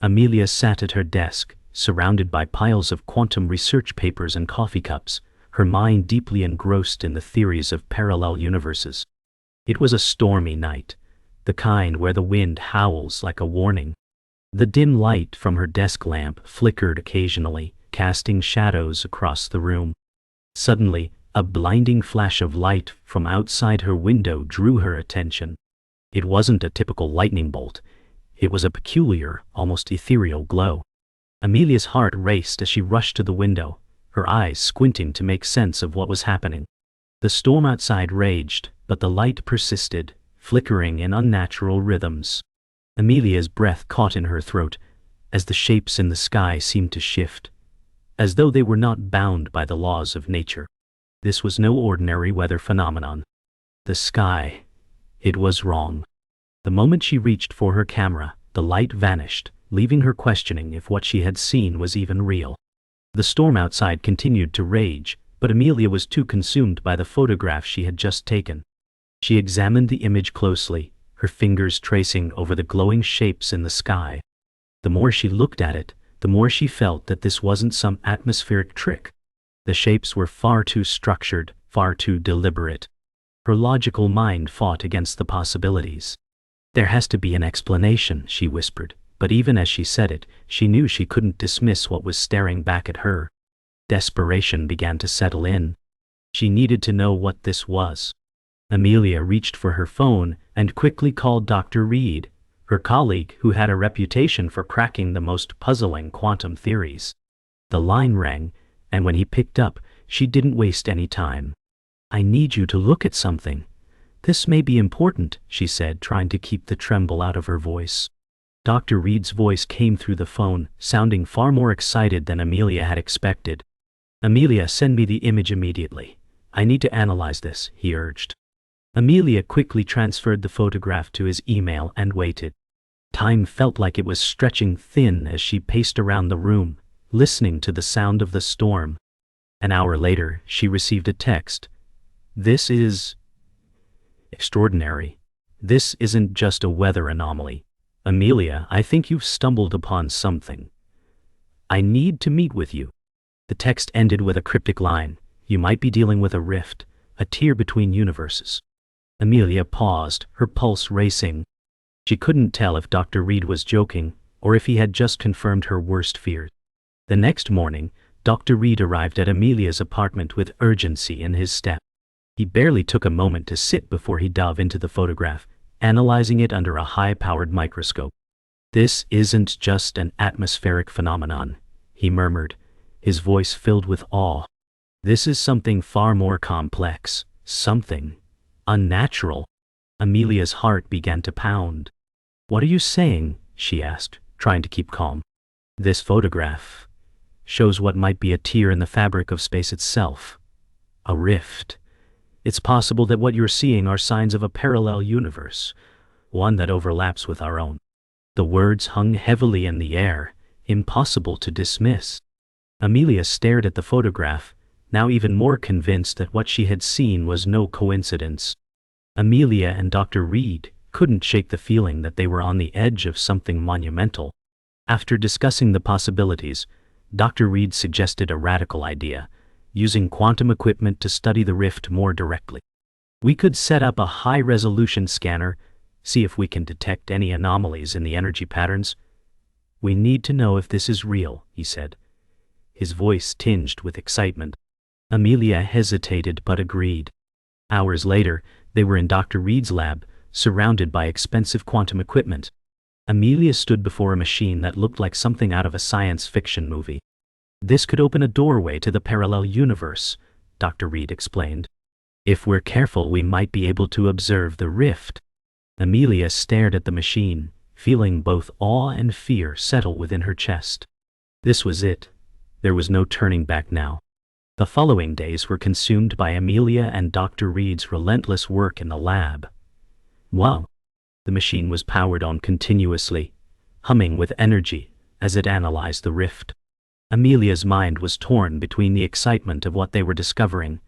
Amelia sat at her desk, surrounded by piles of quantum research papers and coffee cups, her mind deeply engrossed in the theories of parallel universes. It was a stormy night, the kind where the wind howls like a warning. The dim light from her desk lamp flickered occasionally, casting shadows across the room. Suddenly, a blinding flash of light from outside her window drew her attention. It wasn't a typical lightning bolt. It was a peculiar, almost ethereal glow. Amelia's heart raced as she rushed to the window, her eyes squinting to make sense of what was happening. The storm outside raged, but the light persisted, flickering in unnatural rhythms. Amelia's breath caught in her throat as the shapes in the sky seemed to shift, as though they were not bound by the laws of nature. This was no ordinary weather phenomenon. The sky, it was wrong. The moment she reached for her camera, the light vanished, leaving her questioning if what she had seen was even real. The storm outside continued to rage, but Amelia was too consumed by the photograph she had just taken. She examined the image closely, her fingers tracing over the glowing shapes in the sky. The more she looked at it, the more she felt that this wasn't some atmospheric trick. The shapes were far too structured, far too deliberate. Her logical mind fought against the possibilities. "There has to be an explanation," she whispered, but even as she said it, she knew she couldn't dismiss what was staring back at her. Desperation began to settle in. She needed to know what this was. Amelia reached for her phone and quickly called Dr. Reed, her colleague who had a reputation for cracking the most puzzling quantum theories. The line rang, and when he picked up, she didn't waste any time. "I need you to look at something. This may be important," she said, trying to keep the tremble out of her voice. Dr. Reed's voice came through the phone, sounding far more excited than Amelia had expected. "Amelia, send me the image immediately. I need to analyze this," he urged. Amelia quickly transferred the photograph to his email and waited. Time felt like it was stretching thin as she paced around the room, listening to the sound of the storm. An hour later, she received a text. "This is extraordinary. This isn't just a weather anomaly. Amelia, I think you've stumbled upon something. I need to meet with you." The text ended with a cryptic line. "You might be dealing with a rift, a tear between universes." Amelia paused, her pulse racing. She couldn't tell if Dr. Reed was joking or if he had just confirmed her worst fears. The next morning, Dr. Reed arrived at Amelia's apartment with urgency in his step. He barely took a moment to sit before he dove into the photograph, analyzing it under a high-powered microscope. "This isn't just an atmospheric phenomenon," he murmured, his voice filled with awe. "This is something far more complex, something unnatural." Amelia's heart began to pound. "What are you saying?" she asked, trying to keep calm. "This photograph shows what might be a tear in the fabric of space itself. A rift. It's possible that what you're seeing are signs of a parallel universe, one that overlaps with our own." The words hung heavily in the air, impossible to dismiss. Amelia stared at the photograph, now even more convinced that what she had seen was no coincidence. Amelia and Dr. Reed couldn't shake the feeling that they were on the edge of something monumental. After discussing the possibilities, Dr. Reed suggested a radical idea: using quantum equipment to study the rift more directly. "We could set up a high-resolution scanner, see if we can detect any anomalies in the energy patterns. We need to know if this is real," he said, his voice tinged with excitement. Amelia hesitated but agreed. Hours later, they were in Dr. Reed's lab, surrounded by expensive quantum equipment. Amelia stood before a machine that looked like something out of a science fiction movie. "This could open a doorway to the parallel universe," Dr. Reed explained. "If we're careful, we might be able to observe the rift." Amelia stared at the machine, feeling both awe and fear settle within her chest. This was it. There was no turning back now. The following days were consumed by Amelia and Dr. Reed's relentless work in the lab. Wow! The machine was powered on continuously, humming with energy as it analyzed the rift. Amelia's mind was torn between the excitement of what they were discovering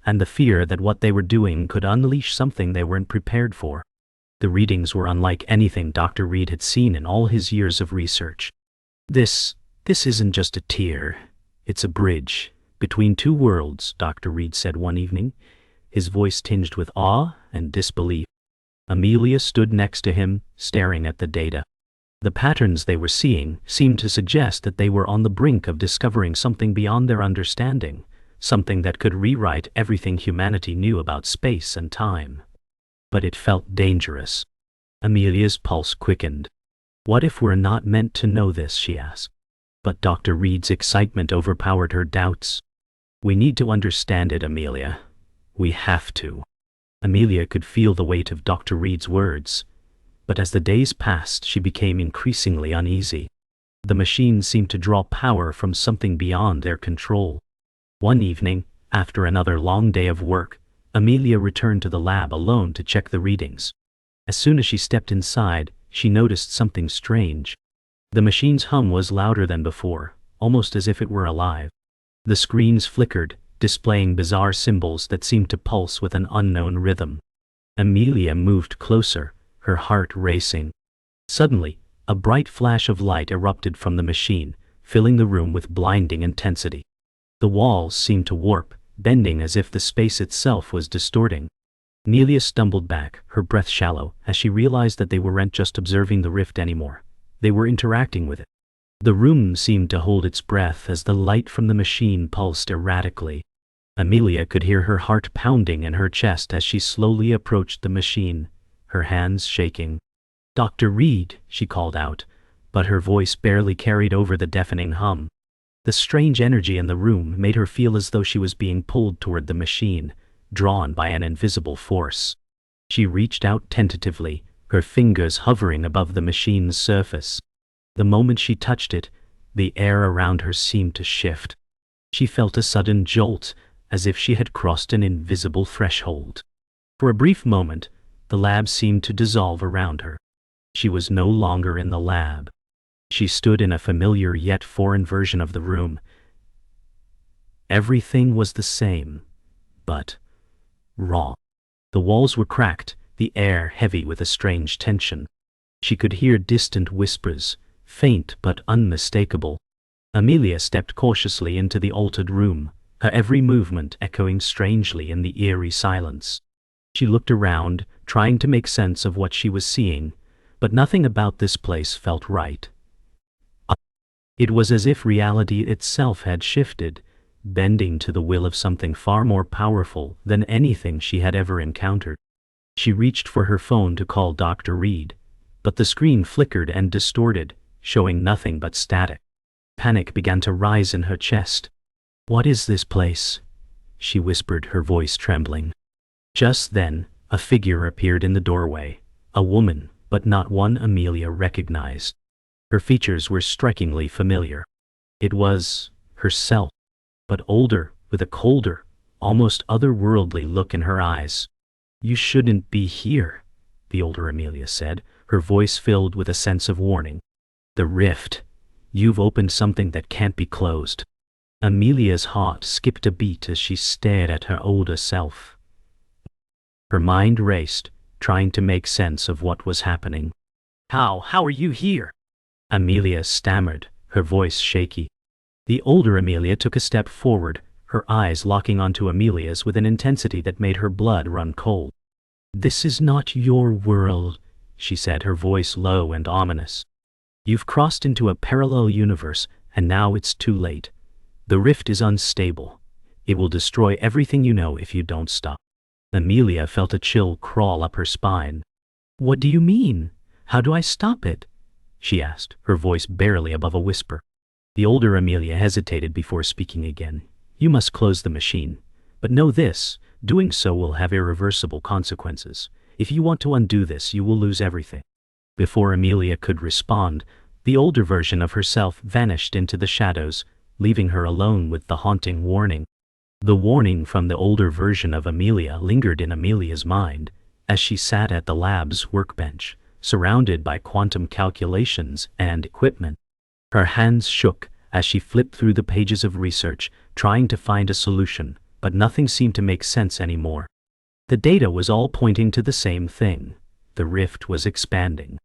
and the fear that what they were doing could unleash something they weren't prepared for. The readings were unlike anything Dr. Reed had seen in all his years of research. This isn't just a tier. It's a bridge between two worlds, Dr. Reed said one evening, his voice tinged with awe and disbelief. Amelia stood next to him, staring at the data. The patterns they were seeing seemed to suggest that they were on the brink of discovering something beyond their understanding, something that could rewrite everything humanity knew about space and time. But it felt dangerous. Amelia's pulse quickened. What if we're not meant to know this, she asked. But Dr. Reed's excitement overpowered her doubts. We need to understand it, Amelia. We have to. Amelia could feel the weight of Dr. Reed's words, but as the days passed, she became increasingly uneasy. The machines seemed to draw power from something beyond their control. One evening, after another long day of work, Amelia returned to the lab alone to check the readings. As soon as she stepped inside, she noticed something strange. The machine's hum was louder than before, almost as if it were alive. The screens flickered, displaying bizarre symbols that seemed to pulse with an unknown rhythm. Amelia moved closer, her heart racing. Suddenly, a bright flash of light erupted from the machine, filling the room with blinding intensity. The walls seemed to warp, bending as if the space itself was distorting. Amelia stumbled back, her breath shallow, as she realized that they weren't just observing the rift anymore. They were interacting with it. The room seemed to hold its breath as the light from the machine pulsed erratically. Amelia could hear her heart pounding in her chest as she slowly approached the machine, her hands shaking. "Dr. Reed," she called out, but her voice barely carried over the deafening hum. The strange energy in the room made her feel as though she was being pulled toward the machine, drawn by an invisible force. She reached out tentatively, her fingers hovering above the machine's surface. The moment she touched it, the air around her seemed to shift. She felt a sudden jolt, as if she had crossed an invisible threshold. For a brief moment, the lab seemed to dissolve around her. She was no longer in the lab. She stood in a familiar yet foreign version of the room. Everything was the same, but wrong. The walls were cracked, the air heavy with a strange tension. She could hear distant whispers, faint but unmistakable. Amelia stepped cautiously into the altered room, her every movement echoing strangely in the eerie silence. She looked around, trying to make sense of what she was seeing, but nothing about this place felt right. It was as if reality itself had shifted, bending to the will of something far more powerful than anything she had ever encountered. She reached for her phone to call Dr. Reed, but the screen flickered and distorted, showing nothing but static. Panic began to rise in her chest. "What is this place?" she whispered, her voice trembling. Just then, a figure appeared in the doorway, a woman, but not one Amelia recognized. Her features were strikingly familiar. It was herself, but older, with a colder, almost otherworldly look in her eyes. "You shouldn't be here," the older Amelia said, her voice filled with a sense of warning. "The rift. You've opened something that can't be closed." Amelia's heart skipped a beat as she stared at her older self. Her mind raced, trying to make sense of what was happening. How are you here?" Amelia stammered, her voice shaky. The older Amelia took a step forward, her eyes locking onto Amelia's with an intensity that made her blood run cold. "This is not your world," she said, her voice low and ominous. "You've crossed into a parallel universe, and now it's too late. The rift is unstable. It will destroy everything you know if you don't stop." Amelia felt a chill crawl up her spine. "What do you mean? How do I stop it?" she asked, her voice barely above a whisper. The older Amelia hesitated before speaking again. "You must close the machine. But know this, doing so will have irreversible consequences. If you want to undo this, you will lose everything." Before Amelia could respond, the older version of herself vanished into the shadows, leaving her alone with the haunting warning. The warning from the older version of Amelia lingered in Amelia's mind as she sat at the lab's workbench, surrounded by quantum calculations and equipment. Her hands shook as she flipped through the pages of research, trying to find a solution, but nothing seemed to make sense anymore. The data was all pointing to the same thing. The rift was expanding.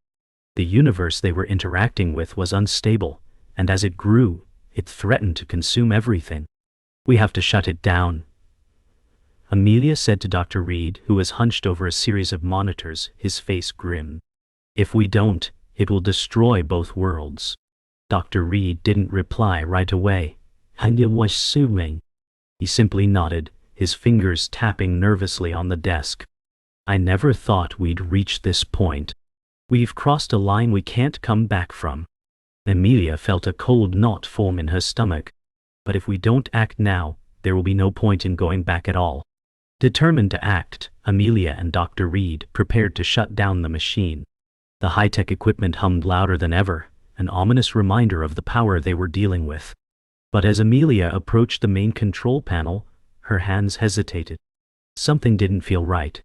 The universe they were interacting with was unstable, and as it grew, it threatened to consume everything. "We have to shut it down," Amelia said to Dr. Reed, who was hunched over a series of monitors, his face grim. "If we don't, it will destroy both worlds." Dr. Reed didn't reply right away. "And you was assuming?" He simply nodded, his fingers tapping nervously on the desk. "I never thought we'd reach this point. We've crossed a line we can't come back from." Amelia felt a cold knot form in her stomach. "But if we don't act now, there will be no point in going back at all." Determined to act, Amelia and Dr. Reed prepared to shut down the machine. The high-tech equipment hummed louder than ever, an ominous reminder of the power they were dealing with. But as Amelia approached the main control panel, her hands hesitated. Something didn't feel right.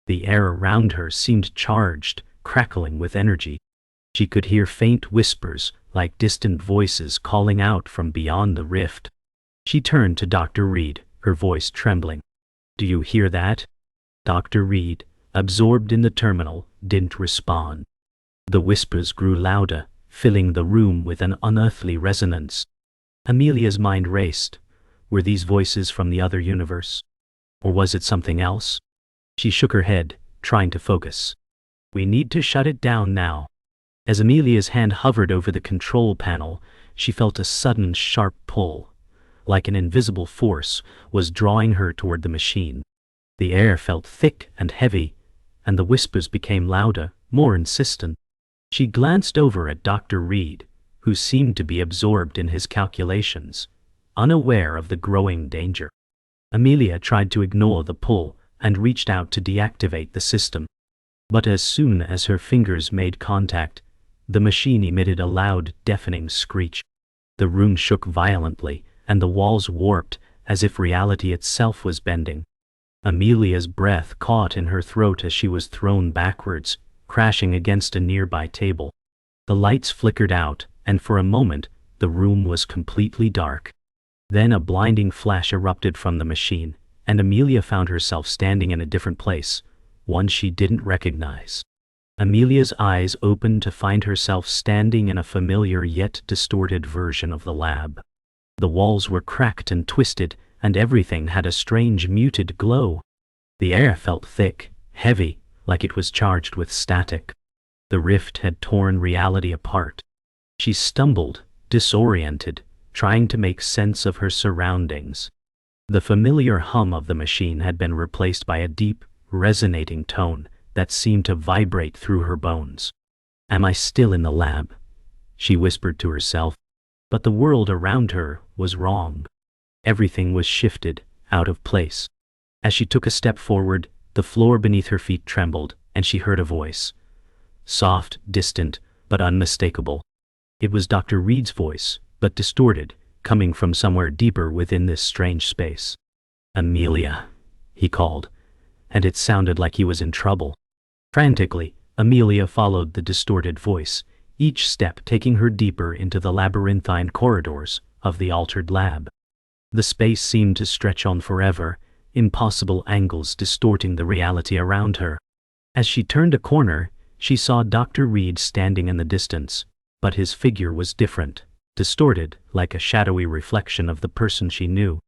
The air around her seemed charged, crackling with energy. She could hear faint whispers, like distant voices calling out from beyond the rift. She turned to Dr. Reed, her voice trembling. "Do you hear that?" Dr. Reed, absorbed in the terminal, didn't respond. The whispers grew louder, filling the room with an unearthly resonance. Amelia's mind raced. Were these voices from the other universe? Or was it something else? She shook her head, trying to focus. "We need to shut it down now." As Amelia's hand hovered over the control panel, she felt a sudden sharp pull, like an invisible force was drawing her toward the machine. The air felt thick and heavy, and the whispers became louder, more insistent. She glanced over at Dr. Reed, who seemed to be absorbed in his calculations, unaware of the growing danger. Amelia tried to ignore the pull and reached out to deactivate the system. But as soon as her fingers made contact, the machine emitted a loud, deafening screech. The room shook violently, and the walls warped, as if reality itself was bending. Amelia's breath caught in her throat as she was thrown backwards, crashing against a nearby table. The lights flickered out, and for a moment, the room was completely dark. Then a blinding flash erupted from the machine, and Amelia found herself standing in a different place, one she didn't recognize. Amelia's eyes opened to find herself standing in a familiar yet distorted version of the lab. The walls were cracked and twisted, and everything had a strange muted glow. The air felt thick, heavy, like it was charged with static. The rift had torn reality apart. She stumbled, disoriented, trying to make sense of her surroundings. The familiar hum of the machine had been replaced by a deep, resonating tone that seemed to vibrate through her bones. "Am I still in the lab?" she whispered to herself. But the world around her was wrong. Everything was shifted, out of place. As she took a step forward, the floor beneath her feet trembled, and she heard a voice. Soft, distant, but unmistakable. It was Dr. Reed's voice, but distorted, coming from somewhere deeper within this strange space. "Amelia," he called, and it sounded like he was in trouble. Frantically, Amelia followed the distorted voice, each step taking her deeper into the labyrinthine corridors of the altered lab. The space seemed to stretch on forever, impossible angles distorting the reality around her. As she turned a corner, she saw Dr. Reed standing in the distance, but his figure was different, distorted like a shadowy reflection of the person she knew.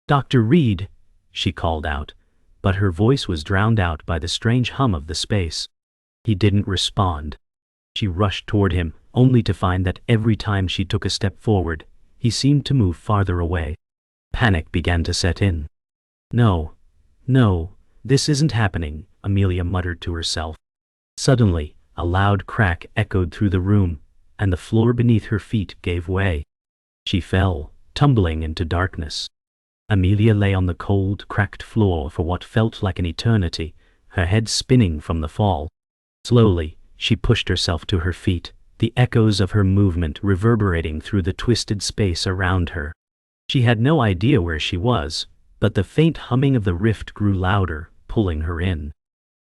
"Dr. Reed," she called out, but her voice was drowned out by the strange hum of the space. He didn't respond. She rushed toward him, only to find that every time she took a step forward, he seemed to move farther away. Panic began to set in. No, this isn't happening," Amelia muttered to herself. Suddenly, a loud crack echoed through the room, and the floor beneath her feet gave way. She fell, tumbling into darkness. Amelia lay on the cold, cracked floor for what felt like an eternity, her head spinning from the fall. Slowly, she pushed herself to her feet, the echoes of her movement reverberating through the twisted space around her. She had no idea where she was, but the faint humming of the rift grew louder, pulling her in.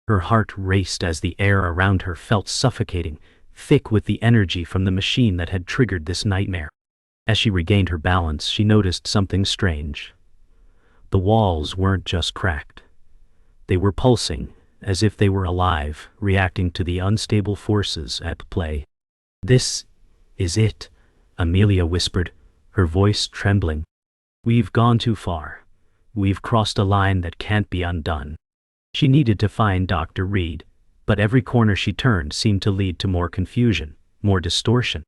Her heart raced as the air around her felt suffocating, thick with the energy from the machine that had triggered this nightmare. As she regained her balance, she noticed something strange. The walls weren't just cracked. They were pulsing, as if they were alive, reacting to the unstable forces at play. "This is it," Amelia whispered, her voice trembling. We've gone too far. We've crossed a line that can't be undone. She needed to find Dr. Reed, but every corner she turned seemed to lead to more confusion, more distortion.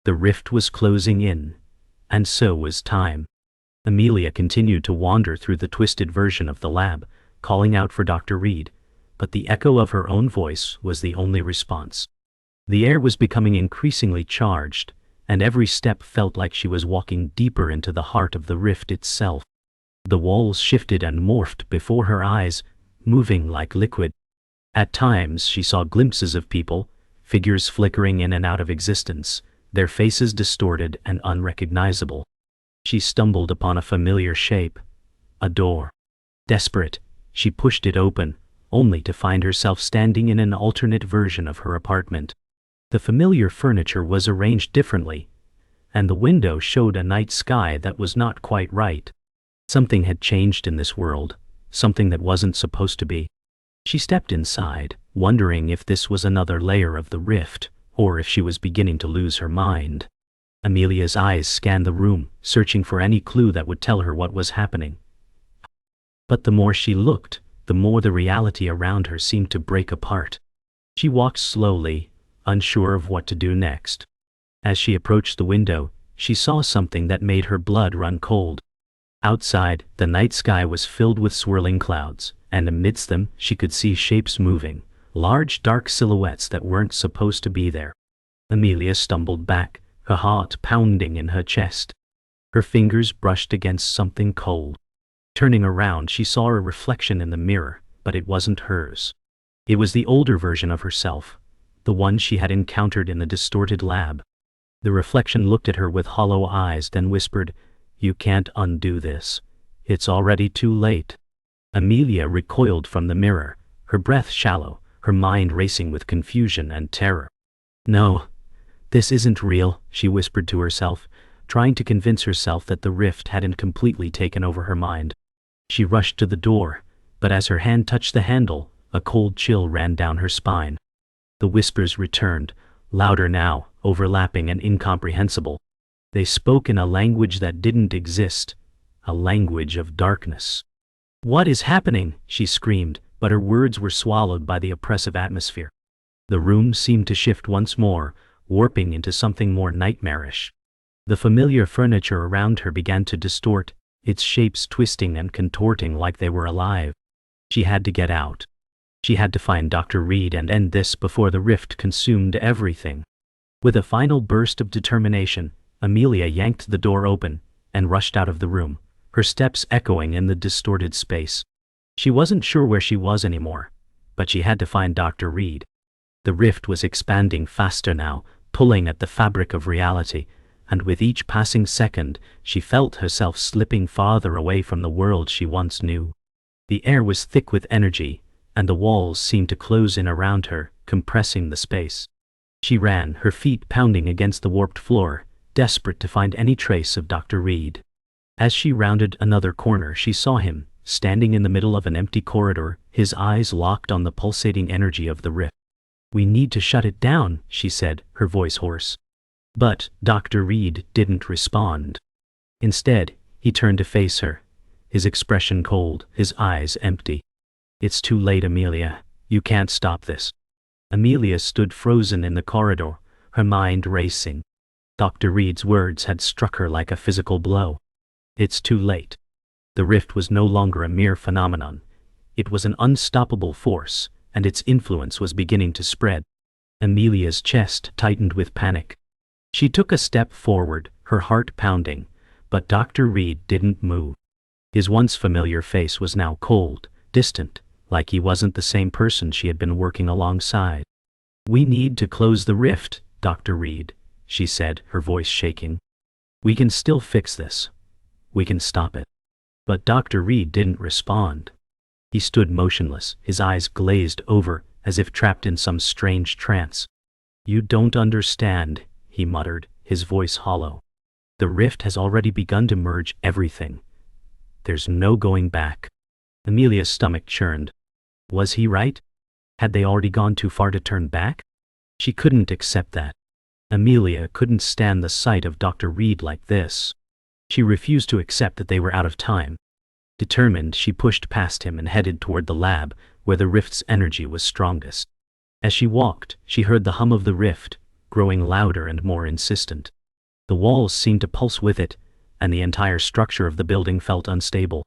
The rift was closing in, and so was time. Amelia continued to wander through the twisted version of the lab, calling out for Dr. Reed, but the echo of her own voice was the only response. The air was becoming increasingly charged, and every step felt like she was walking deeper into the heart of the rift itself. The walls shifted and morphed before her eyes, moving like liquid. At times she saw glimpses of people, figures flickering in and out of existence, their faces distorted and unrecognizable. She stumbled upon a familiar shape, a door. Desperate, she pushed it open, only to find herself standing in an alternate version of her apartment. The familiar furniture was arranged differently, and the window showed a night sky that was not quite right. Something had changed in this world, something that wasn't supposed to be. She stepped inside, wondering if this was another layer of the rift, or if she was beginning to lose her mind. Amelia's eyes scanned the room, searching for any clue that would tell her what was happening. But the more she looked, the more the reality around her seemed to break apart. She walked slowly, unsure of what to do next. As she approached the window, she saw something that made her blood run cold. Outside, the night sky was filled with swirling clouds, and amidst them she could see shapes moving, large dark silhouettes that weren't supposed to be there. Amelia stumbled back, her heart pounding in her chest. Her fingers brushed against something cold. Turning around, she saw a reflection in the mirror, but it wasn't hers. It was the older version of herself, the one she had encountered in the distorted lab. The reflection looked at her with hollow eyes, then whispered, "You can't undo this. It's already too late." Amelia recoiled from the mirror, her breath shallow, her mind racing with confusion and terror. "No, this isn't real," she whispered to herself, trying to convince herself that the rift hadn't completely taken over her mind. She rushed to the door, but as her hand touched the handle, a cold chill ran down her spine. The whispers returned, louder now, overlapping and incomprehensible. They spoke in a language that didn't exist, a language of darkness. "What is happening?" she screamed, but her words were swallowed by the oppressive atmosphere. The room seemed to shift once more, warping into something more nightmarish. The familiar furniture around her began to distort, its shapes twisting and contorting like they were alive. She had to get out. She had to find Dr. Reed and end this before the rift consumed everything. With a final burst of determination, Amelia yanked the door open and rushed out of the room, her steps echoing in the distorted space. She wasn't sure where she was anymore, but she had to find Dr. Reed. The rift was expanding faster now, pulling at the fabric of reality, and with each passing second, she felt herself slipping farther away from the world she once knew. The air was thick with energy, and the walls seemed to close in around her, compressing the space. She ran, her feet pounding against the warped floor, desperate to find any trace of Dr. Reed. As she rounded another corner, she saw him, standing in the middle of an empty corridor, his eyes locked on the pulsating energy of the rift. "We need to shut it down," she said, her voice hoarse. But Dr. Reed didn't respond. Instead, he turned to face her, his expression cold, his eyes empty. "It's too late, Amelia. You can't stop this." Amelia stood frozen in the corridor, her mind racing. Dr. Reed's words had struck her like a physical blow. It's too late. The rift was no longer a mere phenomenon. It was an unstoppable force, and its influence was beginning to spread. Amelia's chest tightened with panic. She took a step forward, her heart pounding, but Dr. Reed didn't move. His once familiar face was now cold, distant, like he wasn't the same person she had been working alongside. "We need to close the rift, Dr. Reed," she said, her voice shaking. "We can still fix this. We can stop it." But Dr. Reed didn't respond. He stood motionless, his eyes glazed over, as if trapped in some strange trance. "You don't understand," he muttered, his voice hollow. "The rift has already begun to merge everything. There's no going back." Amelia's stomach churned. Was he right? Had they already gone too far to turn back? She couldn't accept that. Amelia couldn't stand the sight of Dr. Reed like this. She refused to accept that they were out of time. Determined, she pushed past him and headed toward the lab, where the rift's energy was strongest. As she walked, she heard the hum of the rift, growing louder and more insistent. The walls seemed to pulse with it, and the entire structure of the building felt unstable.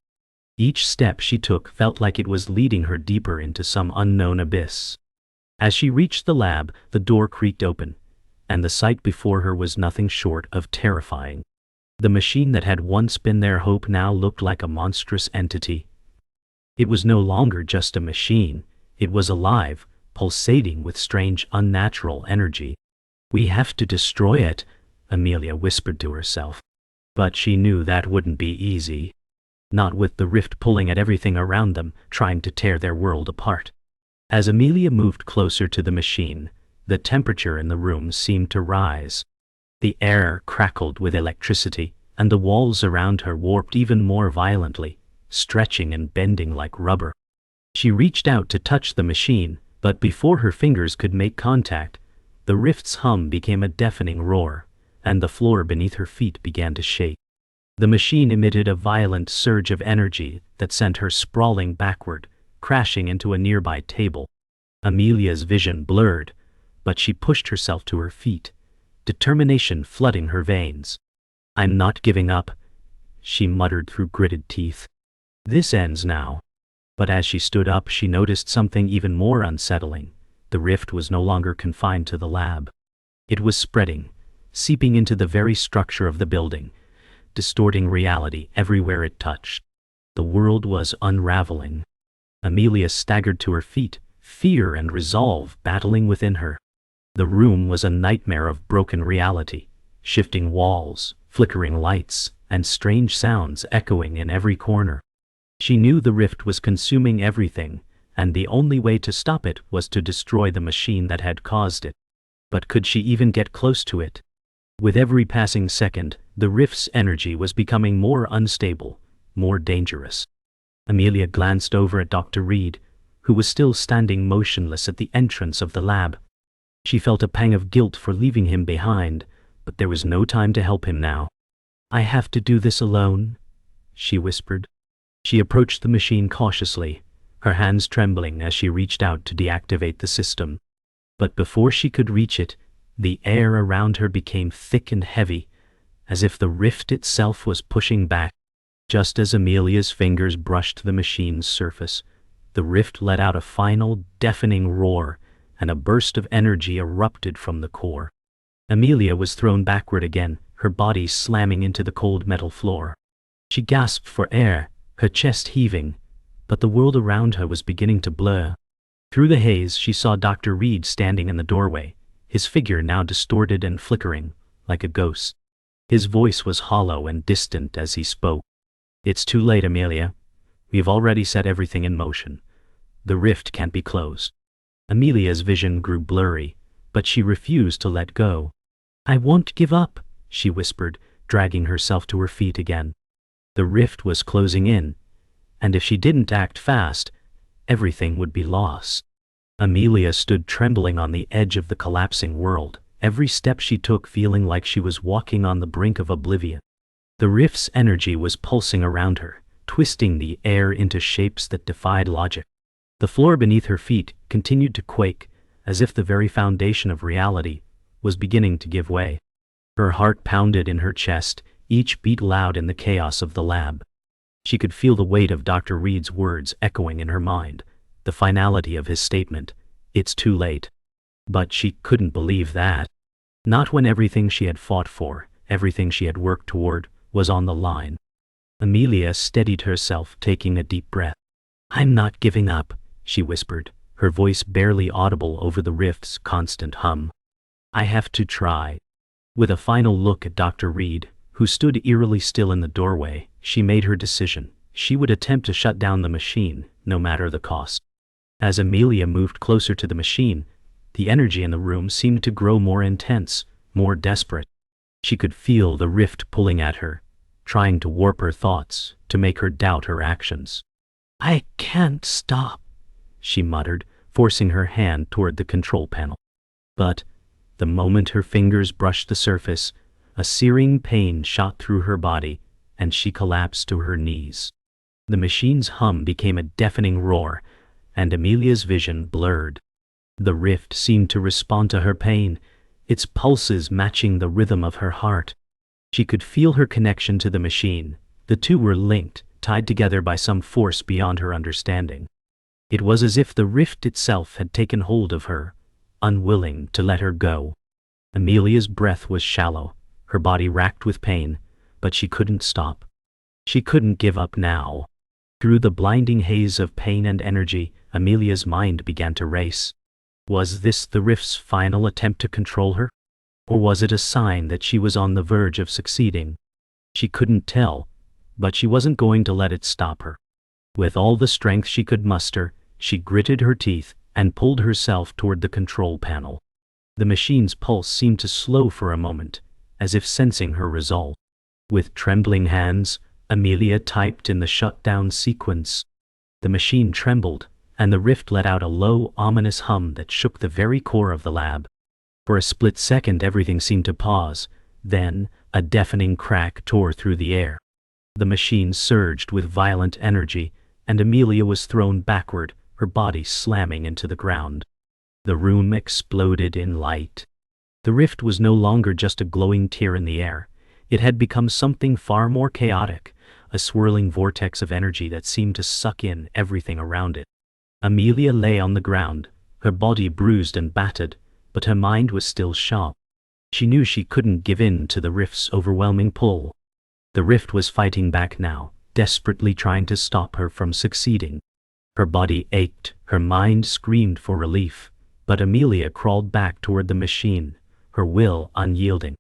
Each step she took felt like it was leading her deeper into some unknown abyss. As she reached the lab, the door creaked open, and the sight before her was nothing short of terrifying. The machine that had once been their hope now looked like a monstrous entity. It was no longer just a machine, it was alive, pulsating with strange, unnatural energy. "We have to destroy it," Amelia whispered to herself. But she knew that wouldn't be easy. Not with the rift pulling at everything around them, trying to tear their world apart. As Amelia moved closer to the machine, the temperature in the room seemed to rise. The air crackled with electricity, and the walls around her warped even more violently, stretching and bending like rubber. She reached out to touch the machine, but before her fingers could make contact, the rift's hum became a deafening roar, and the floor beneath her feet began to shake. The machine emitted a violent surge of energy that sent her sprawling backward, crashing into a nearby table. Amelia's vision blurred, but she pushed herself to her feet, determination flooding her veins. "I'm not giving up," she muttered through gritted teeth. "This ends now." But as she stood up, she noticed something even more unsettling. The rift was no longer confined to the lab. It was spreading, seeping into the very structure of the building, distorting reality everywhere it touched. The world was unraveling. Amelia staggered to her feet, fear and resolve battling within her. The room was a nightmare of broken reality, shifting walls, flickering lights, and strange sounds echoing in every corner. She knew the rift was consuming everything, and the only way to stop it was to destroy the machine that had caused it. But could she even get close to it? With every passing second, the rift's energy was becoming more unstable, more dangerous. Amelia glanced over at Dr. Reed, who was still standing motionless at the entrance of the lab. She felt a pang of guilt for leaving him behind, but there was no time to help him now. "I have to do this alone," she whispered. She approached the machine cautiously, her hands trembling as she reached out to deactivate the system. But before she could reach it, the air around her became thick and heavy, as if the rift itself was pushing back. Just as Amelia's fingers brushed the machine's surface, the rift let out a final, deafening roar, and a burst of energy erupted from the core. Amelia was thrown backward again, her body slamming into the cold metal floor. She gasped for air, her chest heaving, but the world around her was beginning to blur. Through the haze, she saw Dr. Reed standing in the doorway, his figure now distorted and flickering, like a ghost. His voice was hollow and distant as he spoke. "It's too late, Amelia. We've already set everything in motion. The rift can't be closed." Amelia's vision grew blurry, but she refused to let go. "I won't give up," she whispered, dragging herself to her feet again. The rift was closing in, and if she didn't act fast, everything would be lost. Amelia stood trembling on the edge of the collapsing world, every step she took feeling like she was walking on the brink of oblivion. The rift's energy was pulsing around her, twisting the air into shapes that defied logic. The floor beneath her feet continued to quake, as if the very foundation of reality was beginning to give way. Her heart pounded in her chest, each beat loud in the chaos of the lab. She could feel the weight of Dr. Reed's words echoing in her mind, the finality of his statement, "It's too late." But she couldn't believe that. Not when everything she had fought for, everything she had worked toward, was on the line. Amelia steadied herself, taking a deep breath. "I'm not giving up," she whispered, her voice barely audible over the rift's constant hum. "I have to try." With a final look at Dr. Reed, who stood eerily still in the doorway, she made her decision. She would attempt to shut down the machine, no matter the cost. As Amelia moved closer to the machine, the energy in the room seemed to grow more intense, more desperate. She could feel the rift pulling at her, trying to warp her thoughts, to make her doubt her actions. "I can't stop," she muttered, forcing her hand toward the control panel. But The moment her fingers brushed the surface, a searing pain shot through her body, and she collapsed to her knees. The machine's hum became a deafening roar, and Amelia's vision blurred. The rift seemed to respond to her pain, its pulses matching the rhythm of her heart. She could feel her connection to the machine. The two were linked, tied together by some force beyond her understanding. It was as if the rift itself had taken hold of her, unwilling to let her go. Amelia's breath was shallow, her body racked with pain, but she couldn't stop. She couldn't give up now. Through the blinding haze of pain and energy, Amelia's mind began to race. Was this the rift's final attempt to control her? Or was it a sign that she was on the verge of succeeding? She couldn't tell, but she wasn't going to let it stop her. With all the strength she could muster, she gritted her teeth and pulled herself toward the control panel. The machine's pulse seemed to slow for a moment, as if sensing her resolve. With trembling hands, Amelia typed in the shutdown sequence. The machine trembled, and the rift let out a low, ominous hum that shook the very core of the lab. For a split second everything seemed to pause, then a deafening crack tore through the air. The machine surged with violent energy, and Amelia was thrown backward, her body slamming into the ground. The room exploded in light. The rift was no longer just a glowing tear in the air. It had become something far more chaotic, a swirling vortex of energy that seemed to suck in everything around it. Amelia lay on the ground, her body bruised and battered, but her mind was still sharp. She knew she couldn't give in to the rift's overwhelming pull. The rift was fighting back now, desperately trying to stop her from succeeding. Her body ached, her mind screamed for relief, but Amelia crawled back toward the machine, her will unyielding.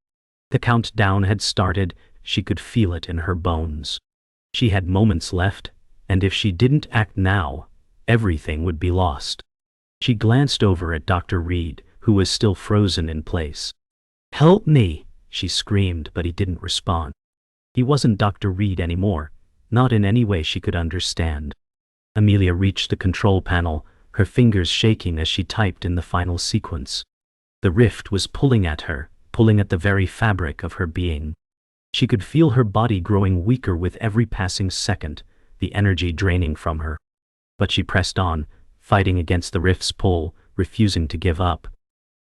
The countdown had started, she could feel it in her bones. She had moments left, and if she didn't act now, everything would be lost. She glanced over at Dr. Reed, who was still frozen in place. "Help me!" she screamed, but he didn't respond. He wasn't Dr. Reed anymore, not in any way she could understand. Amelia reached the control panel, her fingers shaking as she typed in the final sequence. The rift was pulling at her, pulling at the very fabric of her being. She could feel her body growing weaker with every passing second, the energy draining from her. But she pressed on, fighting against the rift's pull, refusing to give up.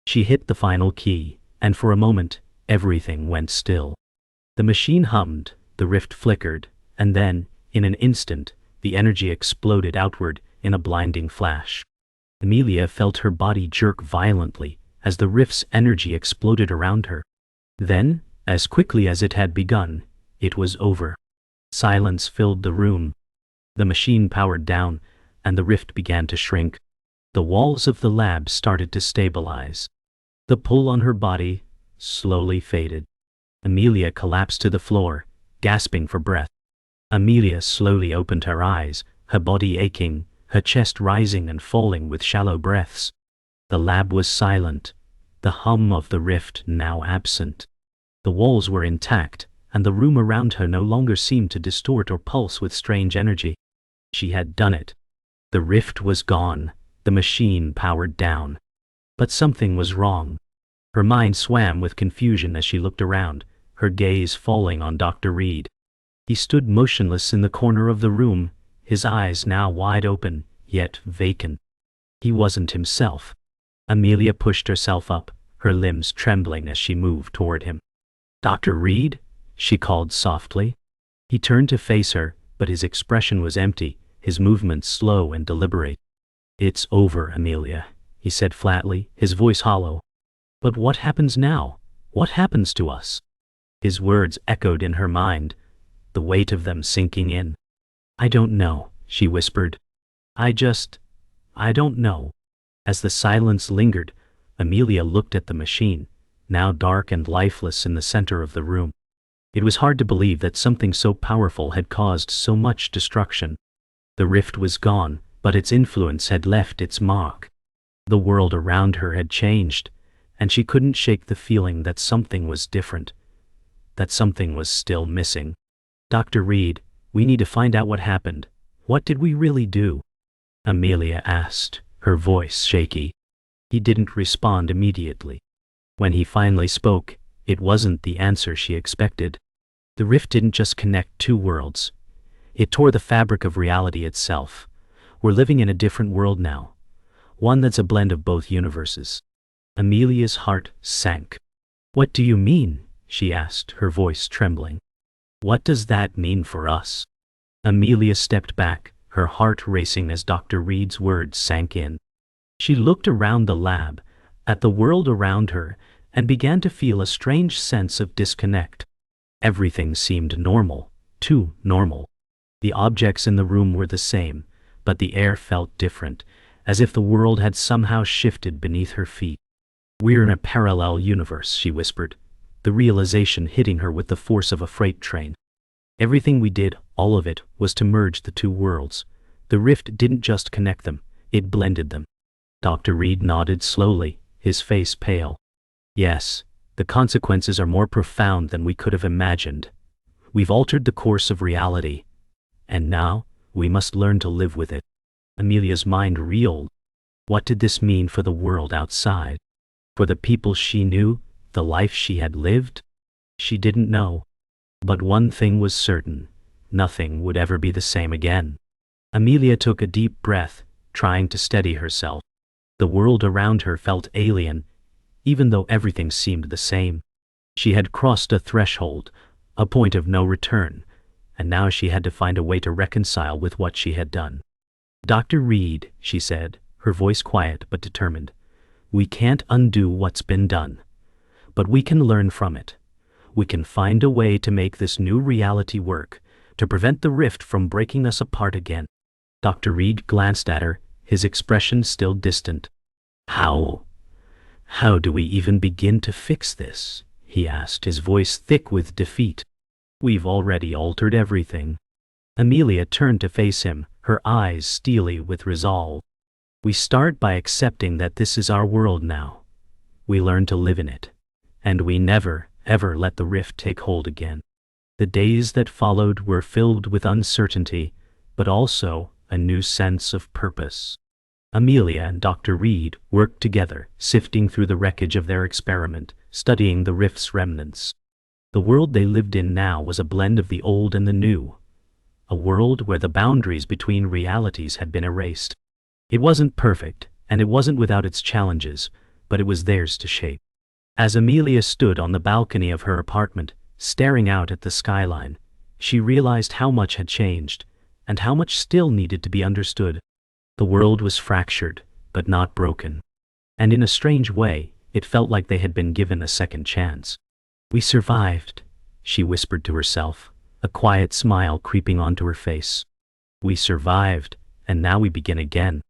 She hit the final key, and for a moment, everything went still. The machine hummed, the rift flickered, and then, in an instant, the energy exploded outward in a blinding flash. Amelia felt her body jerk violently as the rift's energy exploded around her. Then, as quickly as it had begun, it was over. Silence filled the room. The machine powered down, and the rift began to shrink. The walls of the lab started to stabilize. The pull on her body slowly faded. Amelia collapsed to the floor, gasping for breath. Amelia slowly opened her eyes, her body aching, her chest rising and falling with shallow breaths. The lab was silent, the hum of the rift now absent. The walls were intact, and the room around her no longer seemed to distort or pulse with strange energy. She had done it. The rift was gone, the machine powered down. But something was wrong. Her mind swam with confusion as she looked around, her gaze falling on Dr. Reed. He stood motionless in the corner of the room, his eyes now wide open, yet vacant. He wasn't himself. Amelia pushed herself up, her limbs trembling as she moved toward him. "Dr. Reed?" she called softly. He turned to face her, but his expression was empty, his movements slow and deliberate. "It's over, Amelia," he said flatly, his voice hollow. "But what happens now? What happens to us?" His words echoed in her mind, the weight of them sinking in. "I don't know," she whispered. I don't know." As the silence lingered, Amelia looked at the machine, now dark and lifeless in the center of the room. It was hard to believe that something so powerful had caused so much destruction. The rift was gone, but its influence had left its mark. The world around her had changed, and she couldn't shake the feeling that something was different, that something was still missing. "Dr. Reed, we need to find out what happened. What did we really do?" Amelia asked, her voice shaky. He didn't respond immediately. When he finally spoke, it wasn't the answer she expected. The rift didn't just connect two worlds. It tore the fabric of reality itself. We're living in a different world now. One that's a blend of both universes. Amelia's heart sank. "What do you mean?" she asked, her voice trembling. "What does that mean for us?" Amelia stepped back, her heart racing as Dr. Reed's words sank in. She looked around the lab, at the world around her, and began to feel a strange sense of disconnect. Everything seemed normal, too normal. The objects in the room were the same, but the air felt different, as if the world had somehow shifted beneath her feet. "We're in a parallel universe," she whispered, the realization hitting her with the force of a freight train. Everything we did, all of it, was to merge the two worlds. The rift didn't just connect them, it blended them. Dr. Reed nodded slowly, his face pale. "Yes, the consequences are more profound than we could have imagined. We've altered the course of reality, and now we must learn to live with it." Amelia's mind reeled. What did this mean for the world outside? For the people she knew, the life she had lived? She didn't know. But one thing was certain: nothing would ever be the same again. Amelia took a deep breath, trying to steady herself. The world around her felt alien, even though everything seemed the same. She had crossed a threshold, a point of no return, and now she had to find a way to reconcile with what she had done. "Dr. Reed," she said, her voice quiet but determined, "we can't undo what's been done. But we can learn from it. We can find a way to make this new reality work, to prevent the rift from breaking us apart again." Dr. Reed glanced at her, his expression still distant. How do we even begin to fix this?" he asked, his voice thick with defeat. "We've already altered everything." Amelia turned to face him, her eyes steely with resolve. "We start by accepting that this is our world now. We learn to live in it. And we never, ever let the rift take hold again." The days that followed were filled with uncertainty, but also a new sense of purpose. Amelia and Dr. Reed worked together, sifting through the wreckage of their experiment, studying the rift's remnants. The world they lived in now was a blend of the old and the new, a world where the boundaries between realities had been erased. It wasn't perfect, and it wasn't without its challenges, but it was theirs to shape. As Amelia stood on the balcony of her apartment, staring out at the skyline, she realized how much had changed, and how much still needed to be understood. The world was fractured, but not broken. And in a strange way, it felt like they had been given a second chance. "We survived," she whispered to herself, a quiet smile creeping onto her face. "We survived, and now we begin again."